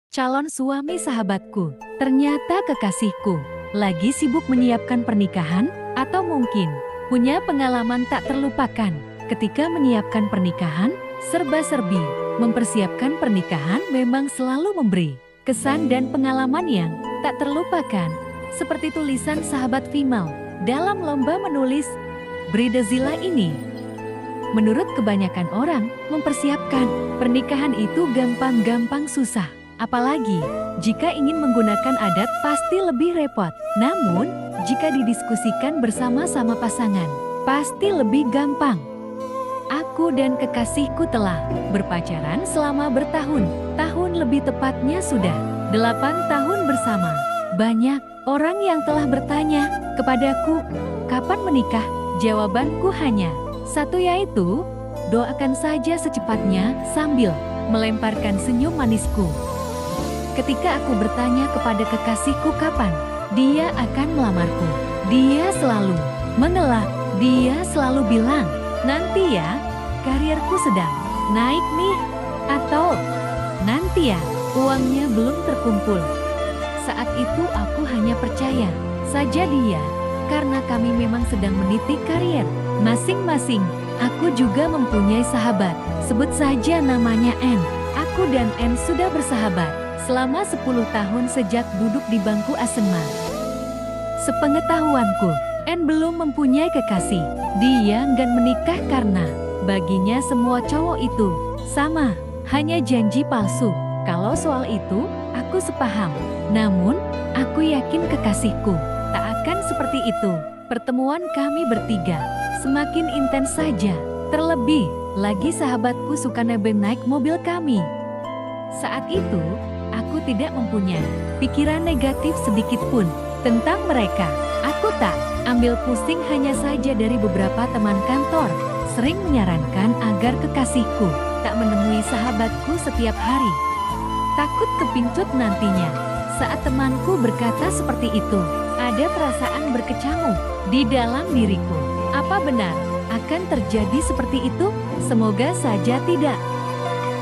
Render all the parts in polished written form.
Calon suami sahabatku, ternyata kekasihku, lagi sibuk menyiapkan pernikahan, atau mungkin punya pengalaman tak terlupakan. Ketika menyiapkan pernikahan, serba-serbi, mempersiapkan pernikahan memang selalu memberi kesan dan pengalaman yang tak terlupakan. Seperti tulisan sahabat Vimal dalam lomba menulis Bridezilla ini. Menurut kebanyakan orang, mempersiapkan pernikahan itu gampang-gampang susah. Apalagi, jika ingin menggunakan adat pasti lebih repot. Namun, jika didiskusikan bersama-sama pasangan, pasti lebih gampang. Aku dan kekasihku telah berpacaran selama bertahun-tahun, lebih tepatnya sudah 8 tahun bersama. Banyak orang yang telah bertanya kepadaku, kapan menikah? Jawabanku hanya satu, yaitu doakan saja secepatnya sambil melemparkan senyum manisku. Ketika aku bertanya kepada kekasihku kapan dia akan melamarku, dia selalu mengelak. Dia selalu bilang, nanti ya, karirku sedang naik nih, atau nanti ya, uangnya belum terkumpul. Saat itu aku hanya percaya saja dia, karena kami memang sedang meniti karir masing-masing. Aku juga mempunyai sahabat, sebut saja namanya N. Aku dan N sudah bersahabat selama 10 tahun sejak duduk di bangku SMA. Sepengetahuanku, N belum mempunyai kekasih. Dia enggan menikah karena baginya semua cowok itu sama, hanya janji palsu. Kalau soal itu, aku sepaham. Namun, aku yakin kekasihku tak akan seperti itu. Pertemuan kami bertiga semakin intens saja. Terlebih lagi sahabatku suka nebeng naik mobil kami. Saat itu, aku tidak mempunyai pikiran negatif sedikit pun tentang mereka. Aku tak ambil pusing, hanya saja dari beberapa teman kantor sering menyarankan agar kekasihku tak menemui sahabatku setiap hari. Takut kepincut nantinya. Saat temanku berkata seperti itu, ada perasaan berkecamuk di dalam diriku. Apa benar akan terjadi seperti itu? Semoga saja tidak.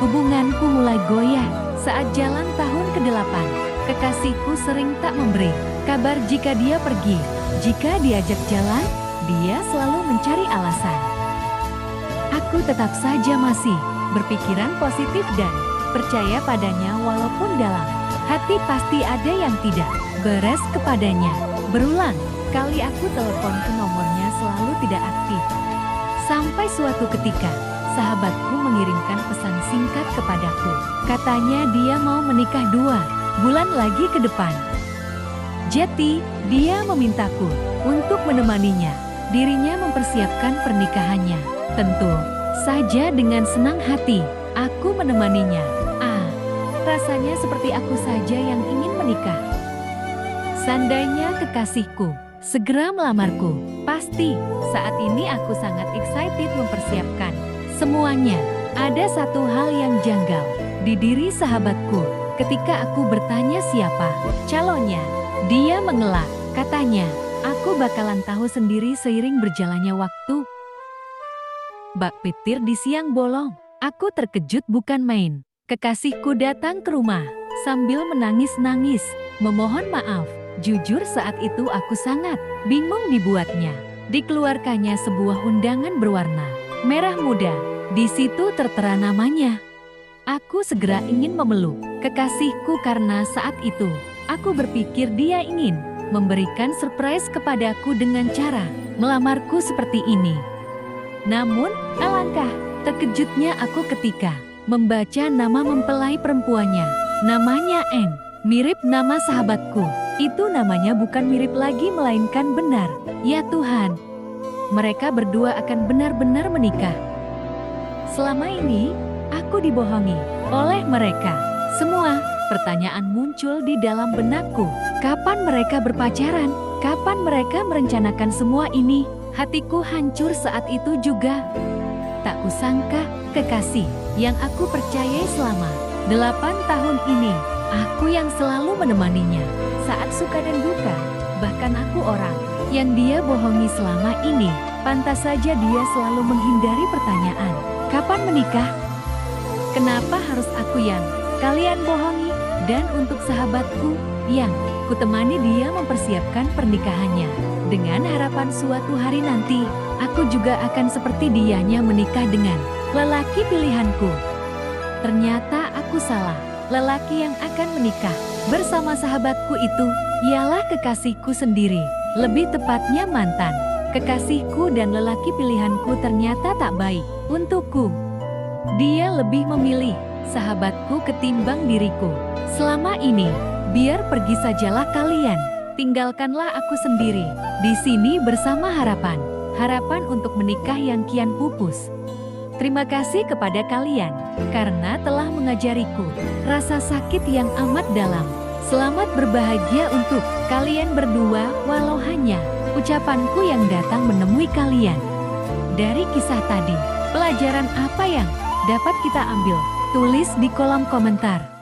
Hubunganku mulai goyah saat jalan tahun ke-8. Kekasihku sering tak memberi kabar jika dia pergi. Jika diajak jalan, dia selalu mencari alasan. Aku tetap saja masih berpikiran positif dan percaya padanya, walaupun dalam hati pasti ada yang tidak beres kepadanya. Berulang kali aku telepon ke nomornya, selalu tidak aktif. Sampai suatu ketika, sahabatku mengirimkan pesan singkat kepadaku. Katanya dia mau menikah 2 bulan lagi ke depan. Jadi, dia memintaku untuk menemaninya. Dirinya mempersiapkan pernikahannya. Tentu saja dengan senang hati, aku menemaninya. Rasanya seperti aku saja yang ingin menikah. Seandainya kekasihku segera melamarku, pasti saat ini aku sangat excited mempersiapkan semuanya. Ada satu hal yang janggal di diri sahabatku ketika aku bertanya siapa calonnya. Dia mengelak, katanya, aku bakalan tahu sendiri seiring berjalannya waktu. Bak petir di siang bolong, aku terkejut bukan main. Kekasihku datang ke rumah sambil menangis-nangis, memohon maaf. Jujur saat itu aku sangat bingung dibuatnya. Dikeluarkannya sebuah undangan berwarna merah muda. Di situ tertera namanya. Aku segera ingin memeluk kekasihku karena saat itu aku berpikir dia ingin memberikan surprise kepadaku dengan cara melamarku seperti ini. Namun, alangkah terkejutnya aku ketika membaca nama mempelai perempuannya. Namanya N, mirip nama sahabatku. Itu namanya bukan mirip lagi melainkan benar. Ya Tuhan, mereka berdua akan benar-benar menikah. Selama ini, aku dibohongi oleh mereka. Semua pertanyaan muncul di dalam benakku. Kapan mereka berpacaran? Kapan mereka merencanakan semua ini? Hatiku hancur saat itu juga. Tak kusangka, kekasih yang aku percayai selama 8 tahun ini, aku yang selalu menemaninya saat suka dan duka. Bahkan aku orang yang dia bohongi selama ini. Pantas saja dia selalu menghindari pertanyaan, kapan menikah? Kenapa harus aku yang kalian bohongi? Dan untuk sahabatku, yang kutemani dia mempersiapkan pernikahannya. Dengan harapan suatu hari nanti, aku juga akan seperti dianya menikah dengan lelaki pilihanku. Ternyata aku salah. Lelaki yang akan menikah bersama sahabatku itu ialah kekasihku sendiri. Lebih tepatnya mantan. Kekasihku dan lelaki pilihanku ternyata tak baik untukku. Dia lebih memilih sahabatku ketimbang diriku. Selama ini, biar pergi sajalah kalian. Tinggalkanlah aku sendiri di sini bersama harapan. Harapan untuk menikah yang kian pupus. Terima kasih kepada kalian karena telah mengajariku rasa sakit yang amat dalam. Selamat berbahagia untuk kalian berdua walau hanya ucapanku yang datang menemui kalian. Dari kisah tadi, pelajaran apa yang dapat kita ambil? Tulis di kolom komentar.